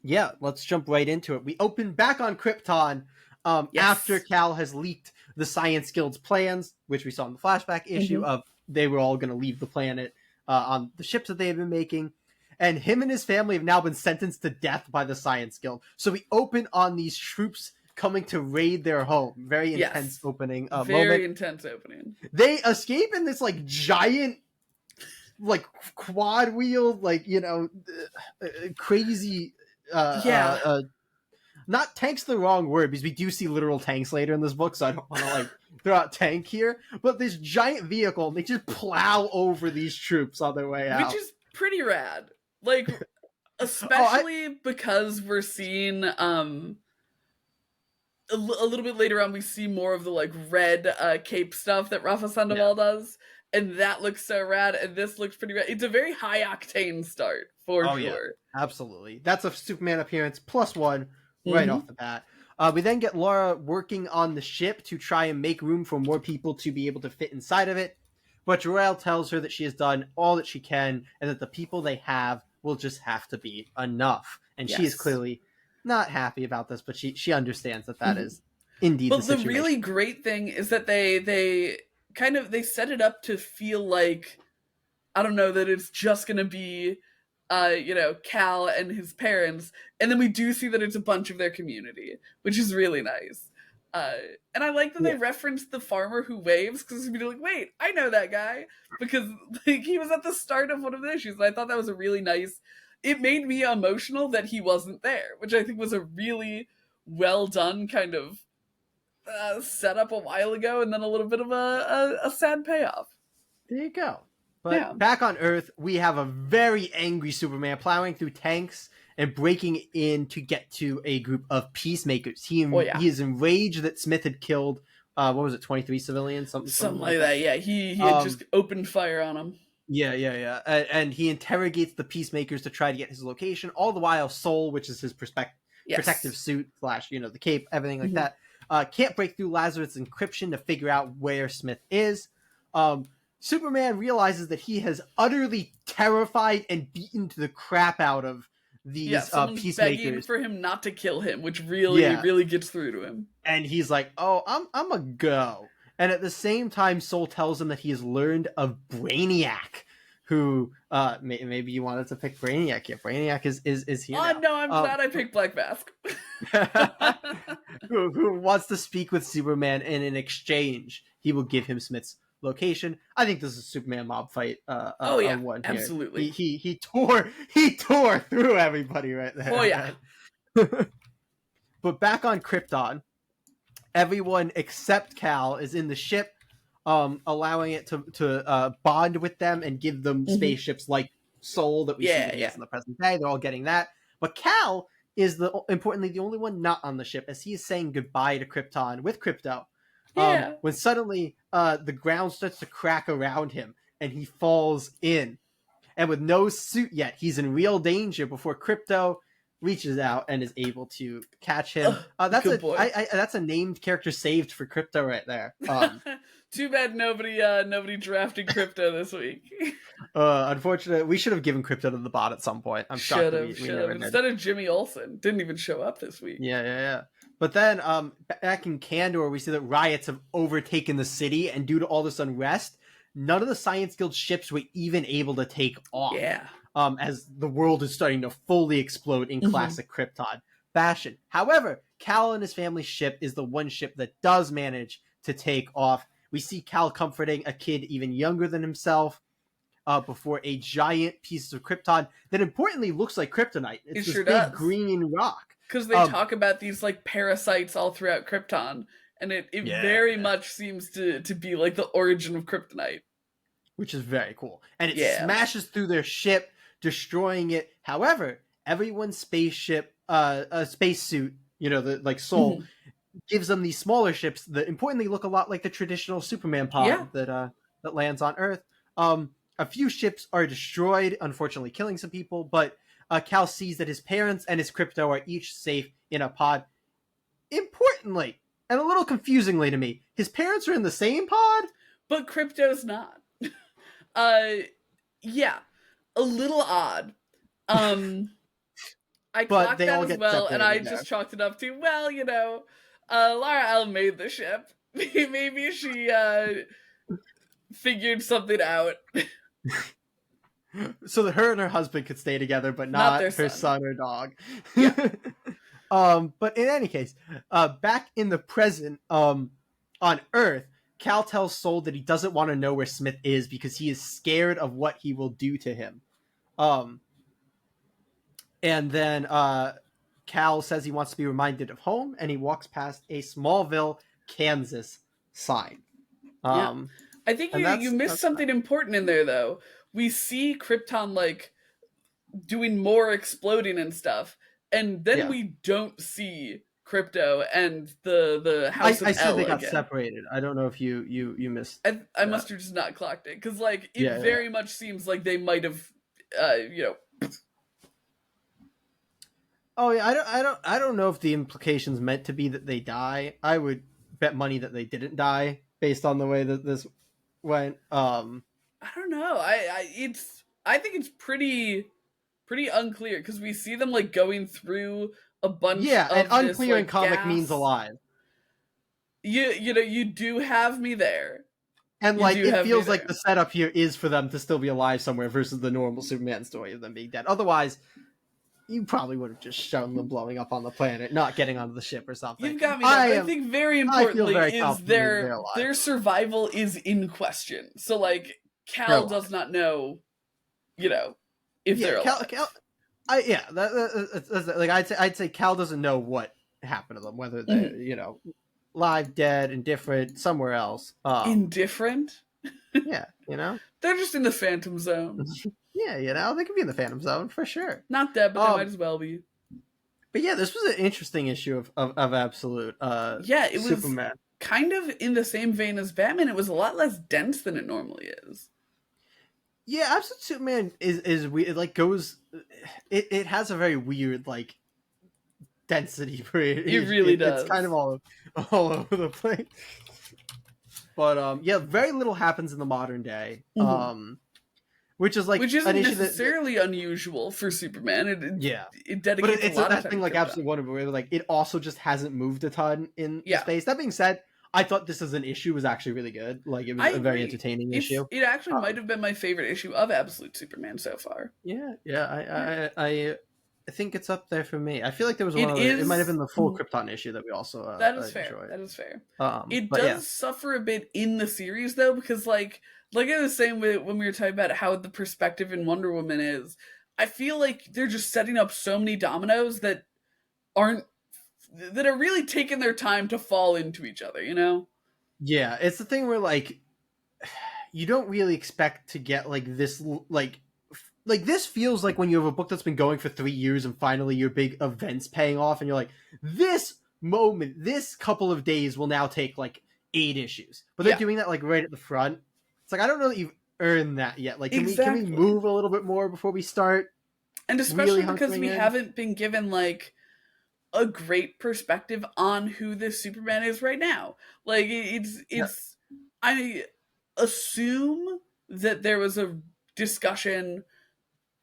Yeah, let's jump right into it. We open back on Krypton after Yes. Cal has leaked the Science Guild's plans, which we saw in the flashback issue Mhm. of they were all going to leave the planet on the ships that they had been making. And him and his family have now been sentenced to death by the Science Guild. So we open on these troops coming to raid their home. Very intense Yes. opening Very moment. intense opening. They escape in this like giant, like quad wheeled, like crazy. Yeah. Not tank's the wrong word because we do see literal tanks later in this book, so I don't want to like throw out tank here. But this giant vehicle, they just plow over these troops on their way out, Which is pretty rad. Like, especially because we're seeing a little bit later on, we see more of the like red cape stuff that Rafa Sandoval does, and that looks so rad. And this looks pretty rad. It's a very high octane start for Oh sure. yeah, absolutely. That's a Superman appearance +1 right Mhm. off the bat. We then get Laura working on the ship to try and make room for more people to be able to fit inside of it. But Jor-El tells her that she has done all that she can and that the people they have will just have to be enough. And she is Yes. clearly not happy about this, but she understands that that Mhm. is indeed But the the situation. really great thing is that they kind of they set it up to feel like, I don't know, that it's just gonna be Cal and his parents, and then we do see that it's a bunch of their community, which is really nice. And I like that they Yeah. referenced the farmer who waves, because you'd be like, wait, I know that guy, because like he was at the start of one of the issues, and I thought that was a really nice. It made me emotional that he wasn't there, which I think was a really well done kind of set up a while ago, and then a little bit of a sad payoff. There you go. But Yeah. back on Earth, we have a very angry Superman plowing through tanks and breaking in to get to a group of peacemakers. He is enraged that Smith had killed, what was it, 23 civilians? Something like that. Yeah, he had just opened fire on him. Yeah. And he interrogates the peacemakers to try to get his location. All the while, Soul, which is his protective suit / the cape, everything like that, can't break through Lazarus' encryption to figure out where Smith is. Superman realizes that he has utterly terrified and beaten to the crap out of these peacemakers. Begging for him not to kill him, which really gets through to him. And he's like, "Oh, I'm a go." And at the same time, Soul tells him that he has learned of Brainiac, who maybe you wanted to pick Brainiac. Yeah, Brainiac is here. Oh no, I'm glad I picked Black Mask. who wants to speak with Superman, and in exchange, he will give him Smith's location. I think this is a Superman mob fight. One here. Absolutely. He tore through everybody right there. Oh yeah. But back on Krypton, everyone except Cal is in the ship, allowing it to bond with them and give them spaceships like Soul that we see in the present day. They're all getting that. But Cal is importantly the only one not on the ship, as he is saying goodbye to Krypton with Krypto. When suddenly the ground starts to crack around him and he falls in. And with no suit yet, he's in real danger before Krypto reaches out and is able to catch him. That's a named character saved for Krypto right there. Too bad nobody drafted Krypto this week. Unfortunately, we should have given Krypto to the bot at some point. I'm shocked that we never did. Instead of Jimmy Olsen. Didn't even show up this week. Yeah. But then back in Kandor, we see that riots have overtaken the city, and due to all this unrest, none of the Science Guild ships were even able to take off. Yeah. As the world is starting to fully explode in classic Krypton fashion. However, Cal and his family's ship is the one ship that does manage to take off. We see Cal comforting a kid even younger than himself before a giant piece of Krypton that importantly looks like kryptonite. It's this big green rock. Because they talk about these like parasites all throughout Krypton, and it very much seems to be like the origin of kryptonite. Which is very cool. And it smashes through their ship, destroying it. However, everyone's spaceship, spacesuit, the Soul, gives them these smaller ships that importantly look a lot like the traditional Superman pod that lands on Earth. A few ships are destroyed, unfortunately killing some people, but Cal sees that his parents and his Krypto are each safe in a pod. Importantly, And a little confusingly to me, his parents are in the same pod? But Crypto's not. uh yeah, a little odd. I But clocked they that all as get well, and I separated there. just chalked it up to, well, Lara L made the ship. Maybe she figured something out. So that her and her husband could stay together, but Not not their her son. son or dog. Yeah. But in any case, back in the present, on Earth, Cal tells Soul that he doesn't want to know where Smith is because he is scared of what he will do to him. And then Cal says he wants to be reminded of home, and he walks past a Smallville, Kansas sign. Yeah. I think you missed something important in there, though. We see Krypton, like, doing more exploding and stuff, and then we don't see Crypto and the House of I said L they got again. separated. I don't know if you missed. I must have just not clocked it, because, like, it very much seems like they might have, Oh yeah, I don't know if the implication's meant to be that they die. I would bet money that they didn't die based on the way that this went. I don't know. I think it's pretty unclear, because we see them, like, going through a bunch of and unclear this, in comic means alive. You do have me there. And like it feels like the setup here is for them to still be alive somewhere versus the normal Superman story of them being dead. Otherwise, you probably would have just shown them blowing up on the planet, not getting onto the ship or something. You've got me there, but I think very importantly is their survival is in question. So, like, Cal does not know, if they're alive. I'd say Cal doesn't know what happened to them, whether they're live, dead, indifferent, somewhere else. Indifferent? Yeah, they're just in the Phantom Zone. Yeah, they could be in the Phantom Zone for sure. Not dead, but they might as well be. But yeah, this was an interesting issue of Absolute. It was Superman. Kind of in the same vein as Batman. It was a lot less dense than it normally is. Yeah, Absolute Superman is weird. It like goes. It has a very weird like density for it. It really does. It's kind of all over the place. But very little happens in the modern day. Mm-hmm. Which isn't necessarily unusual for Superman. It dedicates but it's a lot that of time thing like Absolute Wonder where like it also just hasn't moved a ton in space. That being said, I thought this as an issue was actually really good. Like it was a very entertaining issue. It actually might have been my favorite issue of Absolute Superman so far. I think it's up there for me. I feel like there was it might have been the full Krypton issue that we also that is fair. enjoyed. That is fair. It does suffer a bit in the series though, because like I was saying when we were talking about how the perspective in Wonder Woman is, I feel like they're just setting up so many dominoes that are really taking their time to fall into each other, Yeah, it's the thing where like you don't really expect to get like this like this feels like when you have a book that's been going for 3 years and finally your big event's paying off and you're like, this moment, this couple of days will now take like 8 issues. But they're doing that like right at the front. It's like, I don't know that you've earned that yet. Like, can we move a little bit more before we start? And especially because we haven't been given like a great perspective on who this Superman is right now. Like I assume that there was a discussion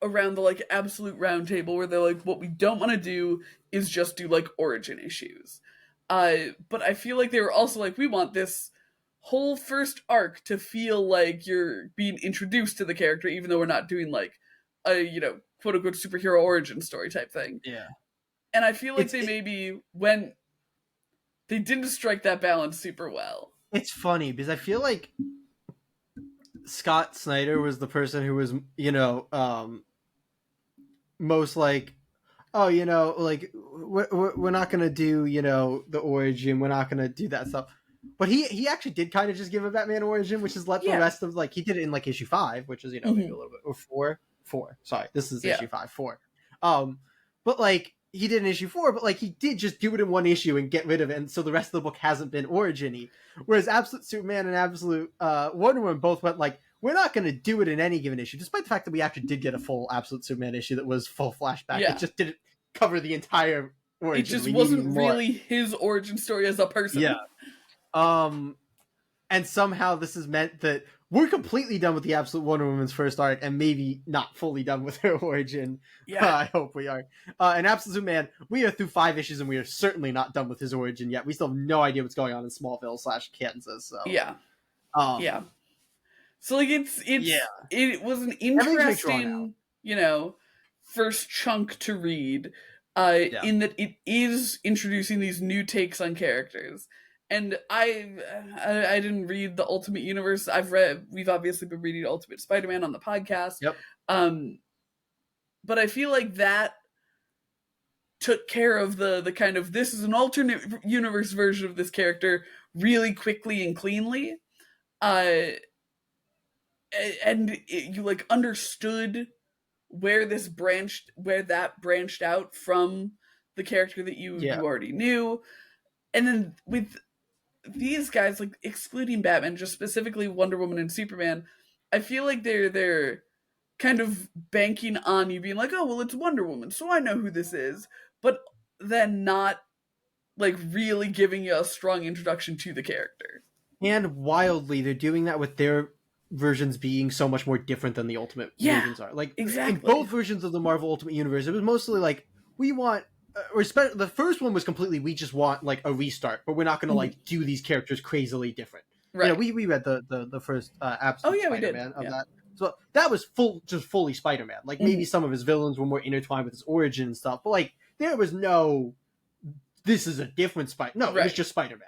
around the like Absolute Roundtable where they're like, what we don't want to do is just do like origin issues. But I feel like they were also like, we want this whole first arc to feel like you're being introduced to the character, even though we're not doing like a quote unquote superhero origin story type thing. Yeah. And I feel like they didn't strike that balance super well. It's funny because I feel like Scott Snyder was the person who was most like, like we're not gonna do the origin, we're not gonna do that stuff. But he actually did kind of just give a Batman origin, which is let the rest of like he did it in like issue 5, which is maybe a little bit, or four. Sorry, this is issue 5, 4. But like he did in issue 4, but like he did just do it in one issue and get rid of it, and so the rest of the book hasn't been origin-y. Whereas Absolute Superman and Absolute Wonder Woman both went like, we're not going to do it in any given issue, despite the fact that we actually did get a full Absolute Superman issue that was full flashback. It just didn't cover the entire origin. It just We wasn't need more. really his origin story as a person. Yeah. And somehow this has meant that we're completely done with the Absolute Wonder Woman's first arc, and maybe not fully done with her origin. Yeah. I hope we are. And Absolute Man, we are through 5 issues, and we are certainly not done with his origin yet. We still have no idea what's going on in Smallville/Kansas. So Yeah. um, Yeah. So like Yeah. it was an Everything's drawn out. interesting, first chunk to read, Yeah. in that it is introducing these new takes on characters. And I didn't read the Ultimate Universe. We've obviously been reading Ultimate Spider-Man on the podcast. Yep. But I feel like that took care of the kind of, this is an alternate universe version of this character really quickly and cleanly. You like understood where that branched out from the character that you already knew. And then with these guys, like excluding Batman, just specifically Wonder Woman and Superman, I feel like they're kind of banking on you being like, oh well, it's Wonder Woman, so I know who this is, but then not like really giving you a strong introduction to the character. And wildly, they're doing that with their versions being so much more different than the Ultimate versions are. Like, exactly. In both versions of the Marvel Ultimate Universe, it was mostly like, we want, the first one was completely, we just want like a restart, but we're not going to like do these characters crazily different. Right. We read the first Absolute Spider-Man of that. So that was fully Spider-Man. Like maybe some of his villains were more intertwined with his origin and stuff, but like there was no, this is a different Spider. No, it was just Spider-Man.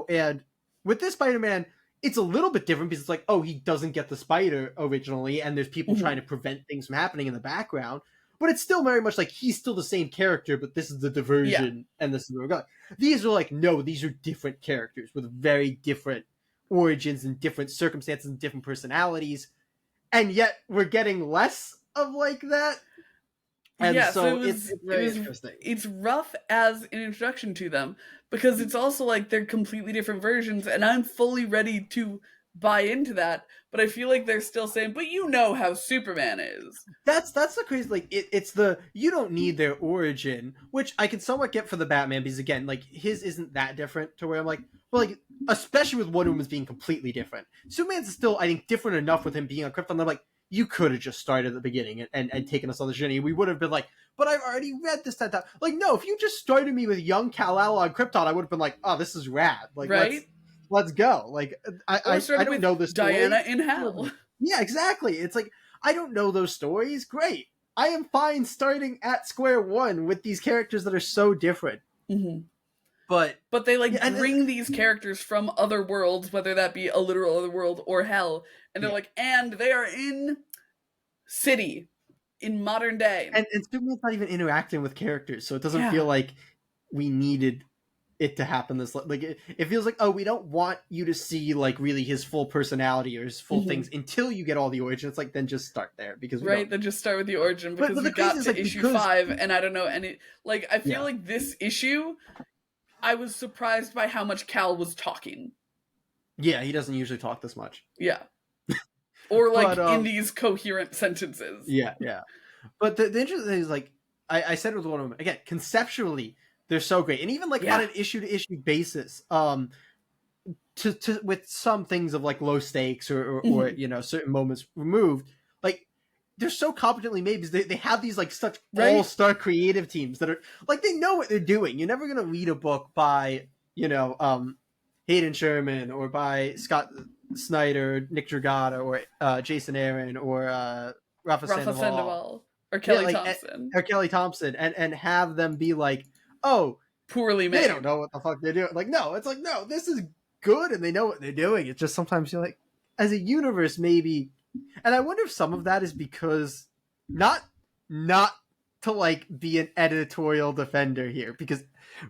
And with this Spider-Man, it's a little bit different because it's like, oh, he doesn't get the spider originally, and there's people trying to prevent things from happening in the background. But it's still very much like he's still the same character, but this is the diversion, and this is where we're going. These are like, no, these are different characters with very different origins and different circumstances and different personalities, and yet we're getting less of like that. And it's very interesting. It's rough as an introduction to them because it's also like they're completely different versions, and I'm fully ready to buy into that. But I feel like they're still saying, "But you know how Superman is." That's the crazy. Like it's the, you don't need their origin, which I can somewhat get for the Batman because again, like his isn't that different to where I'm like, well, like especially with Wonder Woman's being completely different. Superman's still, I think, different enough with him being on Krypton. I'm like, you could have just started at the beginning and taken us on the journey. We would have been like, but I've already read this, that. Like, no, if you just started me with young Kal-El on Krypton, I would have been like, oh, this is rad. Like, let's go. Like, I don't know this story. Diana in Hell. Yeah, exactly. It's like, I don't know those stories. Great. I am fine starting at square one with these characters that are so different. Mm-hmm. But they like bring these characters from other worlds, whether that be a literal other world or hell, and they're like, and they are in city in modern day. And Superman's not even interacting with characters, so it doesn't feel like we needed it to happen this like it feels like, oh, we don't want you to see like really his full personality or his full things until you get all the origin. It's like, then just start there because then just start with the origin because we got to issue 5 and I don't know any, like I feel like this issue I was surprised by how much Cal was talking. Yeah, he doesn't usually talk this much. Yeah. Or like in these coherent sentences. Yeah. But the interesting thing is, like I said with Wonder Woman, again, conceptually they're so great, and even like on an issue to issue basis, to with some things of like low stakes or certain moments removed, like they're so competently made because they have these like such all-star creative teams that are like, they know what they're doing. You're never gonna read a book by Hayden Sherman or by Scott Snyder, Nick Dragata, or Jason Aaron, or Rafa Sandoval, or Kelly Thompson, and have them be like, oh, poorly made. They don't know what the fuck they're doing. Like, no, it's like, no, this is good, and they know what they're doing. It's just sometimes you're like, as a universe, maybe, and I wonder if some of that is because not to like be an editorial defender here, because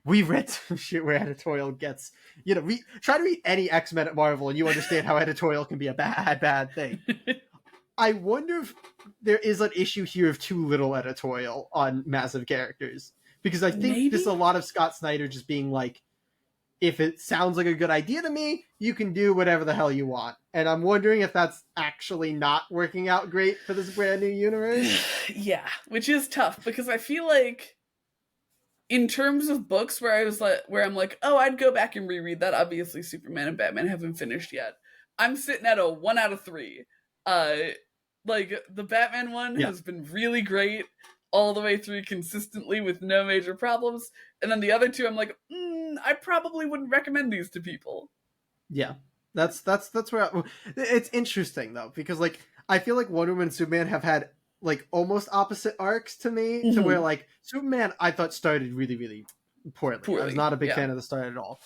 we've read some shit where editorial gets, try to read any X-Men at Marvel and you understand how editorial can be a bad thing. I wonder if there is an issue here of too little editorial on massive characters. Because I think this is a lot of Scott Snyder just being like, if it sounds like a good idea to me, you can do whatever the hell you want. And I'm wondering if that's actually not working out great for this brand new universe. Yeah, which is tough because I feel like in terms of books where I'm like, oh, I'd go back and reread that. Obviously, Superman and Batman haven't finished yet. I'm sitting at a 1 out of 3. Uh, like the Batman one Yeah. has been really great all the way through consistently with no major problems, and then the other two, I'm like, I probably wouldn't recommend these to people. Yeah, that's where it's interesting though, because like I feel like Wonder Woman and Superman have had like almost opposite arcs to me, to where like Superman I thought started really really poorly. I was not a big fan of the start at all.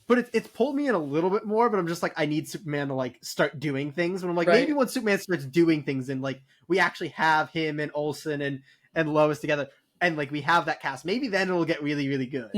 But it's pulled me in a little bit more, but I'm just like, I need Superman to like start doing things. But I'm like, maybe when Superman starts doing things and like we actually have him and Olsen and Lois together, and like we have that cast, maybe then it'll get really, really good.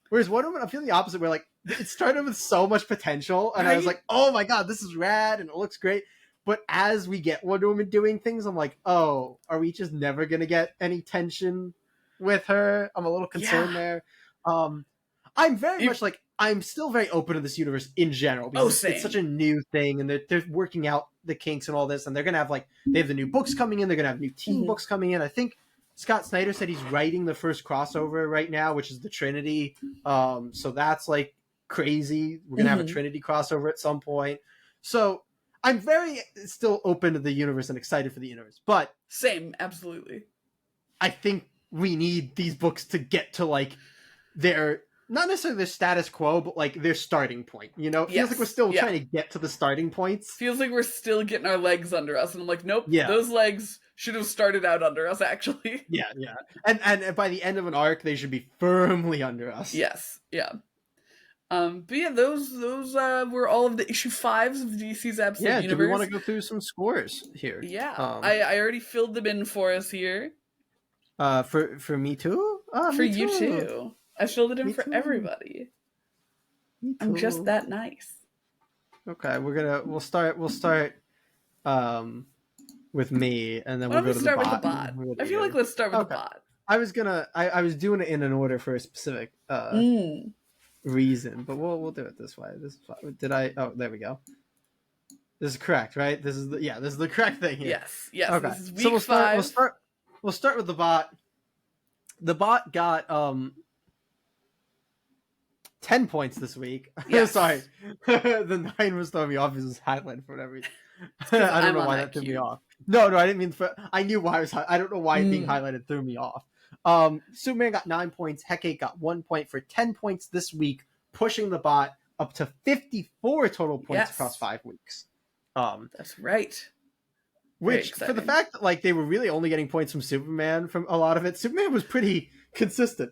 Whereas Wonder Woman, I'm feeling the opposite, where like it started with so much potential, and I was like, oh my god, this is rad and it looks great. But as we get Wonder Woman doing things, I'm like, oh, are we just never gonna get any tension with her? I'm a little concerned there. I'm very much like, I'm still very open to this universe in general, because it's such a new thing, and they're working out the kinks and all this, and they're gonna have like, they have the new books coming in, they're gonna have new team books coming in. I think Scott Snyder said he's writing the first crossover right now, which is the Trinity. So that's like crazy. We're gonna have a Trinity crossover at some point. So I'm very still open to the universe and excited for the universe. But same, absolutely. I think we need these books to get to like their, not necessarily their status quo, but like their starting point. You know, it feels like we're still trying to get to the starting points. Feels like we're still getting our legs under us, and I'm like, nope, those legs should have started out under us, actually. Yeah. And by the end of an arc, they should be firmly under us. Yes, yeah. But yeah, those were all of the issue 5s of DC's Absolute Universe. Do we want to go through some scores here? Yeah, I already filled them in for us here. For me too? For you too. I filled it in for everybody. I'm just that nice. Okay, we'll start with me, and then we'll go to the bot. With the bot. I feel like let's start with the bot. I was doing it in an order for a specific reason, but we'll do it this way. Oh, there we go. This is correct, right? This is the correct thing here. Yes. Okay. This is week 5. We'll start with the bot. The bot got 10 points this week. Yes. Sorry. The 9 was throwing me off. It was highlighted for whatever reason. I don't know why that threw me off. No, I didn't mean I knew why it was I don't know why being highlighted threw me off. Superman got 9 points. Hecate got 1 point for 10 points this week, pushing the bot up to 54 total points across 5 weeks. That's right. Which, for the fact that like they were really only getting points from Superman from a lot of it, Superman was pretty consistent.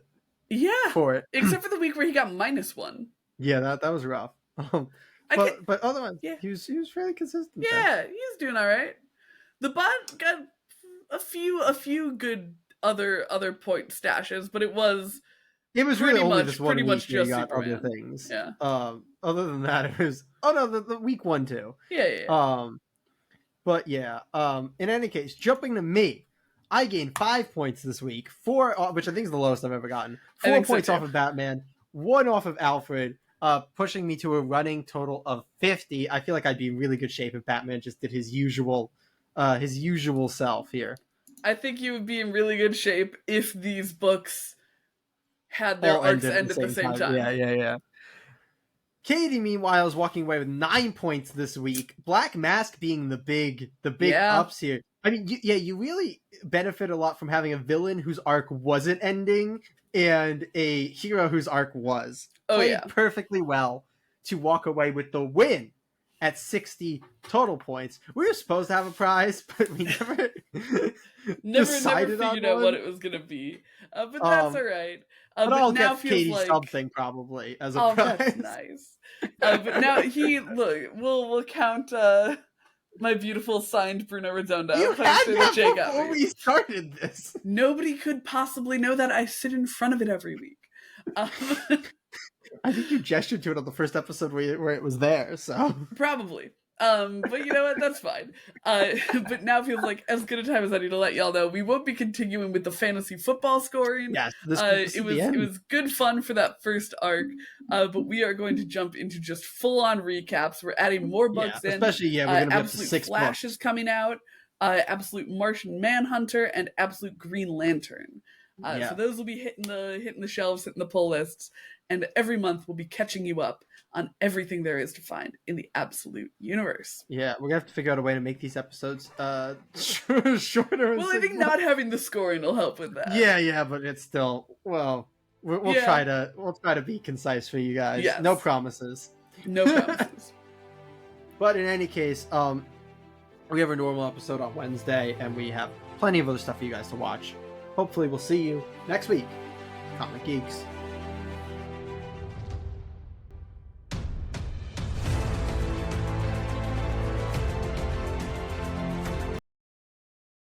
Yeah. For it. Except for the week where he got -1. Yeah, that was rough. But otherwise, he was fairly consistent. Yeah, he was doing all right. The bot got a few good other point stashes, but it was really only just one week just got Superman. other things. Yeah. Other than that, it was the week 1 too. Yeah. But yeah. In any case, jumping to me, I gained 5 points this week, 4, which I think is the lowest I've ever gotten. 4 points off of Batman, 1 off of Alfred, pushing me to a running total of 50. I feel like I'd be in really good shape if Batman just did his usual self here. I think you would be in really good shape if these books had their arcs end at the same time. Yeah. Katie, meanwhile, is walking away with 9 points this week. Black Mask being the big ups here. I mean, you really benefit a lot from having a villain whose arc wasn't ending and a hero whose arc was. Played perfectly well to walk away with the win at 60 total points. We were supposed to have a prize, but we never decided never figured out what it was going to be. But that's all right. But I'll get Katie something probably as a prize. That's nice. But now we'll count my beautiful signed Bruno Redondo. You had that before we started this. Nobody could possibly know that. I sit in front of it every week. I think you gestured to it on the first episode where it was there, so probably. But you know what? That's fine. But now feels like as good a time as any to let y'all know we won't be continuing with the fantasy football scoring. Yes, it was good fun for that first arc. But we are going to jump into just full on recaps. We're adding more books in. Especially we're going to be up to Absolute 6 Flash books. is coming out. Absolute Martian Manhunter and Absolute Green Lantern. Yeah. So those will be hitting the shelves, hitting the pull lists, and every month we'll be catching you up on everything there is to find in the Absolute Universe. Yeah, we're gonna have to figure out a way to make these episodes shorter. Well, I think not having the scoring will help with that. Yeah, but it's still we'll try to be concise for you guys. Yes. No promises. No promises. But in any case, we have a normal episode on Wednesday, and we have plenty of other stuff for you guys to watch. Hopefully, we'll see you next week. Comic Geeks.